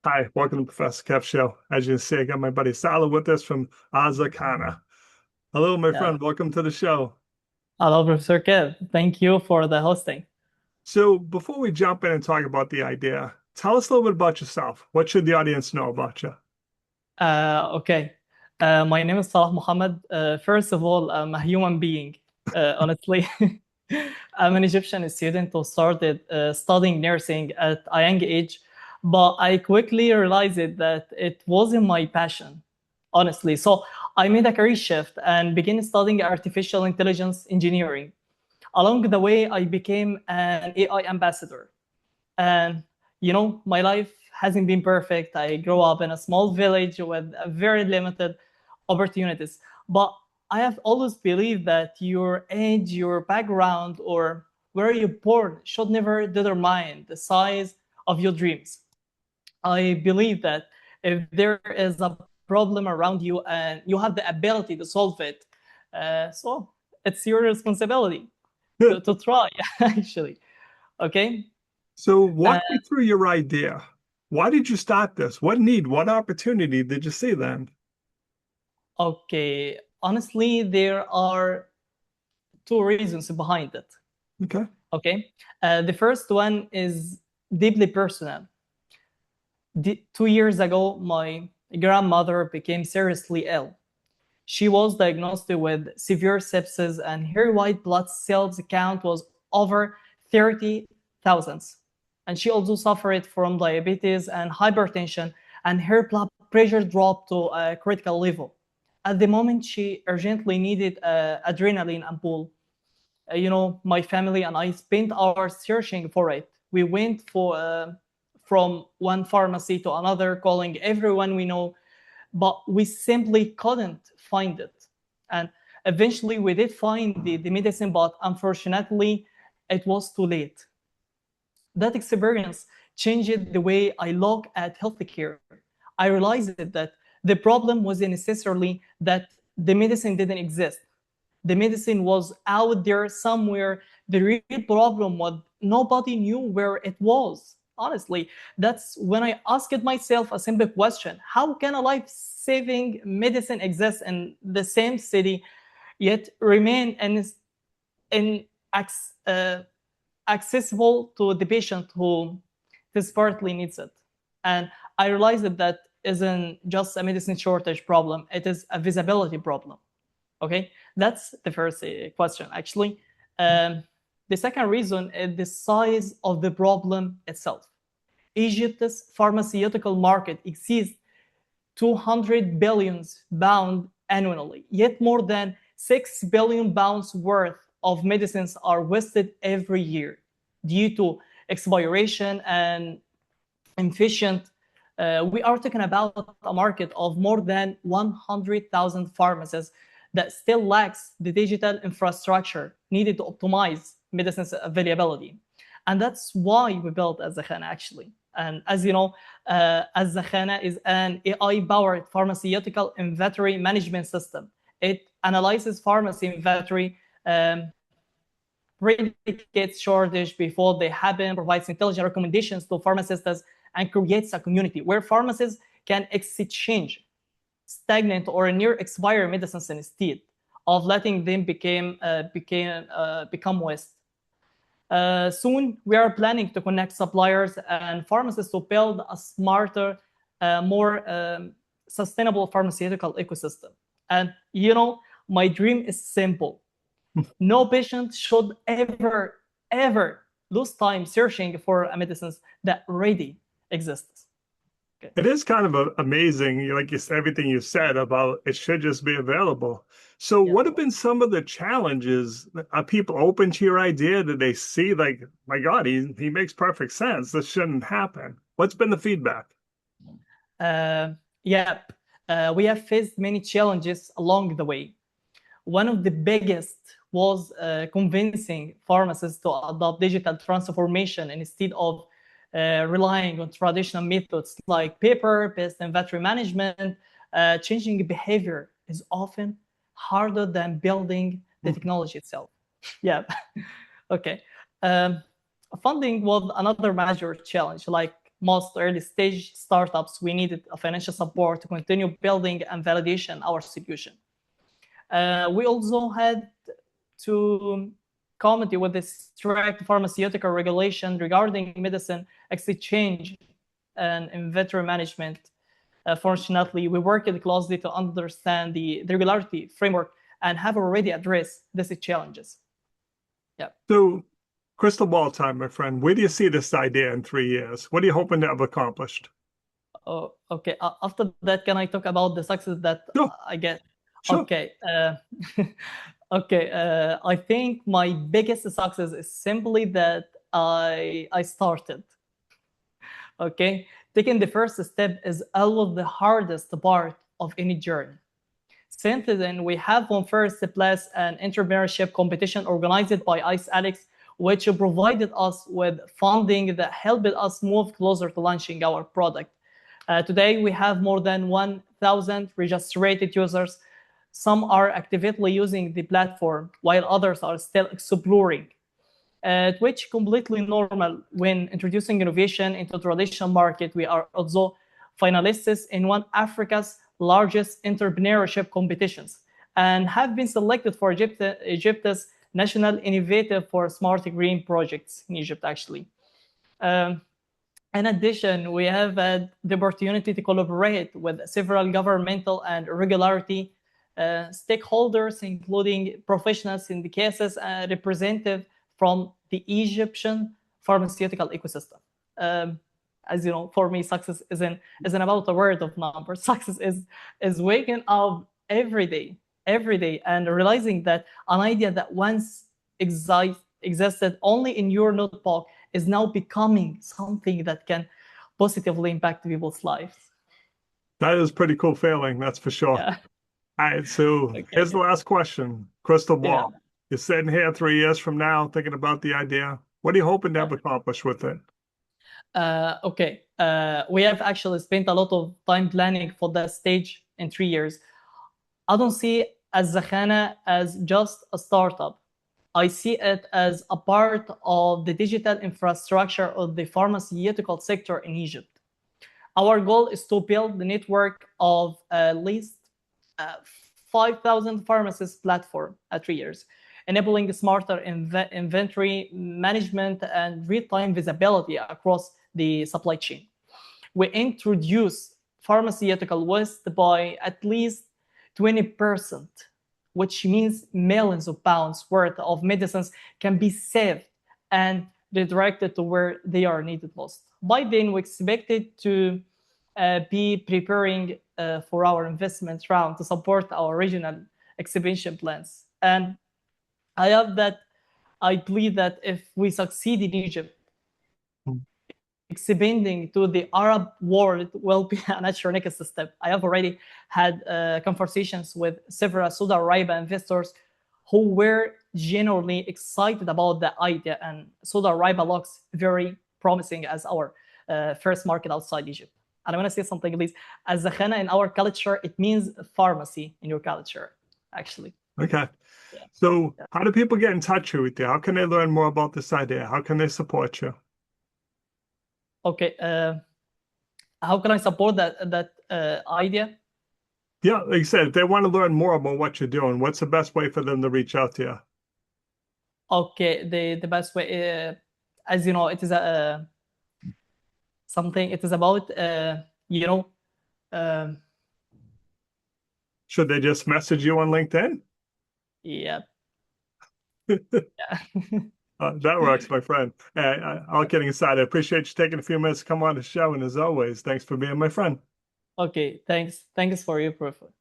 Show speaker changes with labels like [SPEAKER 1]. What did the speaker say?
[SPEAKER 1] Hi, welcome to Professor Kev Show. As you can see, I got my buddy Salah with us from Azakana. Hello, my
[SPEAKER 2] Yeah.
[SPEAKER 1] friend. Welcome to the show.
[SPEAKER 2] Hello, Professor Kev. Thank you for the hosting.
[SPEAKER 1] So, before we jump in and talk about the idea, tell us a little bit about yourself. What should the audience know about you?
[SPEAKER 2] Okay. My name is Salah Mohamed. First of all, I'm a human being, honestly. I'm an Egyptian student who started studying nursing at a young age, but I quickly realized that it wasn't my passion, honestly. So I made a career shift and began studying artificial intelligence engineering. Along the way, I became an AI ambassador. And my life hasn't been perfect. I grew up in a small village with very limited opportunities, but I have always believed that your age, your background, or where you're born should never determine the size of your dreams. I believe that if there is a problem around you and you have the ability to solve it, so it's your responsibility to try, actually. Okay.
[SPEAKER 1] So,
[SPEAKER 2] Uh,
[SPEAKER 1] walk me through your idea. Why did you start this? What need, what opportunity did you see then?
[SPEAKER 2] Okay, honestly, there are two reasons behind it.
[SPEAKER 1] Okay.
[SPEAKER 2] Okay, the first one is deeply personal. 2 years ago, my grandmother became seriously ill. She was diagnosed with severe sepsis, and her white blood cells count was over 30,000. And she also suffered from diabetes and hypertension, and her blood pressure dropped to a critical level. At the moment, she urgently needed adrenaline ampoule. My family and I spent hours searching for it. We went from one pharmacy to another, calling everyone we know, but we simply couldn't find it. And eventually we did find the medicine, but unfortunately it was too late. That experience changed the way I look at healthcare. I realized that the problem wasn't necessarily that the medicine didn't exist. The medicine was out there somewhere. The real problem was nobody knew where it was. Honestly, that's when I asked myself a simple question: how can a life saving medicine exist in the same city yet remain in uh, accessible to the patient who desperately needs it? And I realized that that isn't just a medicine shortage problem, it is a visibility problem. Okay, that's the first question, actually. Um, the second reason is the size of the problem itself. Egypt's pharmaceutical market exceeds 200 billion pounds annually, yet more than 6 billion pounds worth of medicines are wasted every year due to expiration and inefficient. We are talking about a market of more than 100,000 pharmacies that still lacks the digital infrastructure needed to optimize medicine's availability. And that's why we built Azakana, actually. And as you know, Azakana is an AI-powered pharmaceutical inventory management system. It analyzes pharmacy inventory, predicts shortage before they happen, provides intelligent recommendations to pharmacists, and creates a community where pharmacists can exchange stagnant or near expired medicines instead of letting them become waste. Soon, we are planning to connect suppliers and pharmacists to build a smarter, more sustainable pharmaceutical ecosystem. And my dream is simple: no patient should ever lose time searching for a medicine that already exists. Okay.
[SPEAKER 1] It is kind of amazing, like you said, everything you said about it should just be available. So,
[SPEAKER 2] Yeah.
[SPEAKER 1] what have been some of the challenges? Are people open to your idea? Did they see, like, my God, he makes perfect sense. This shouldn't happen. What's been the feedback?
[SPEAKER 2] Yeah. We have faced many challenges along the way. One of the biggest was convincing pharmacists to adopt digital transformation instead of relying on traditional methods like paper-based inventory management. Changing behavior is often harder than building the technology itself. Yeah. Okay. Um, Funding was another major challenge. Like most early stage startups, we needed a financial support to continue building and validation our solution. We also had to comply with the strict pharmaceutical regulation regarding medicine exchange and inventory management. Fortunately, we worked closely to understand the regulatory framework and have already addressed these challenges. Yeah.
[SPEAKER 1] So, crystal ball time, my friend. Where do you see this idea in 3 years? What are you hoping to have accomplished?
[SPEAKER 2] Oh, okay. After that, can I talk about the success that
[SPEAKER 1] Sure,
[SPEAKER 2] I get?
[SPEAKER 1] sure.
[SPEAKER 2] Okay. Okay. I think my biggest success is simply that I started. Okay. Taking the first step is always the hardest part of any journey. Since then, we have won first place an entrepreneurship competition organized by ICE Alex, which provided us with funding that helped us move closer to launching our product. Today, we have more than 1,000 registered users. Some are actively using the platform, while others are still exploring, which completely normal when introducing innovation into the traditional market. We are also finalists in one of Africa's largest entrepreneurship competitions and have been selected for Egypt's National Innovative for Smart Green Projects in Egypt, actually. Um, in addition, we have had the opportunity to collaborate with several governmental and regulatory stakeholders, including professionals in the cases and representatives from the Egyptian pharmaceutical ecosystem. As you know, for me, success isn't about a word of numbers. Success is waking up every day, and realizing that an idea that once existed only in your notebook is now becoming something that can positively impact people's lives.
[SPEAKER 1] That is pretty cool feeling, that's for sure.
[SPEAKER 2] Yeah.
[SPEAKER 1] All right, so here's
[SPEAKER 2] Okay.
[SPEAKER 1] the last question. Crystal
[SPEAKER 2] Yeah.
[SPEAKER 1] ball. You're sitting here 3 years from now thinking about the idea. What are you hoping to have accomplished with it?
[SPEAKER 2] Okay. We have actually spent a lot of time planning for that stage in 3 years. I don't see Azakana as just a startup. I see it as a part of the digital infrastructure of the pharmaceutical sector in Egypt. Our goal is to build the network of at least 5,000 pharmacist platform at 3 years, enabling smarter inventory management and real-time visibility across the supply chain. We introduce pharmaceutical waste by at least 20%, which means millions of pounds worth of medicines can be saved and redirected to where they are needed most. By then, we expected to be preparing for our investment round to support our regional expansion plans. And I believe that if we succeed in Egypt, expanding to the Arab world will be a natural next step. I have already had conversations with several Saudi Arabia investors who were genuinely excited about the idea, and Saudi Arabia looks very promising as our first market outside Egypt. And I want to say something, please. As Azakana in our culture, it means pharmacy in your culture, actually.
[SPEAKER 1] Okay.
[SPEAKER 2] Yeah.
[SPEAKER 1] So,
[SPEAKER 2] Yeah.
[SPEAKER 1] how do people get in touch with you? How can they learn more about this idea? How can they support you?
[SPEAKER 2] Okay. How can I support that idea?
[SPEAKER 1] Yeah, like I said, if they want to learn more about what you're doing, what's the best way for them to reach out to you?
[SPEAKER 2] Okay, the best way, as you know, it is a something. It is about you know, um,
[SPEAKER 1] Should they just message you on LinkedIn?
[SPEAKER 2] yeah,
[SPEAKER 1] That works, my friend. All kidding aside, I appreciate you taking a few minutes to come on the show. And as always, thanks for being my friend.
[SPEAKER 2] Okay, thanks for your profile.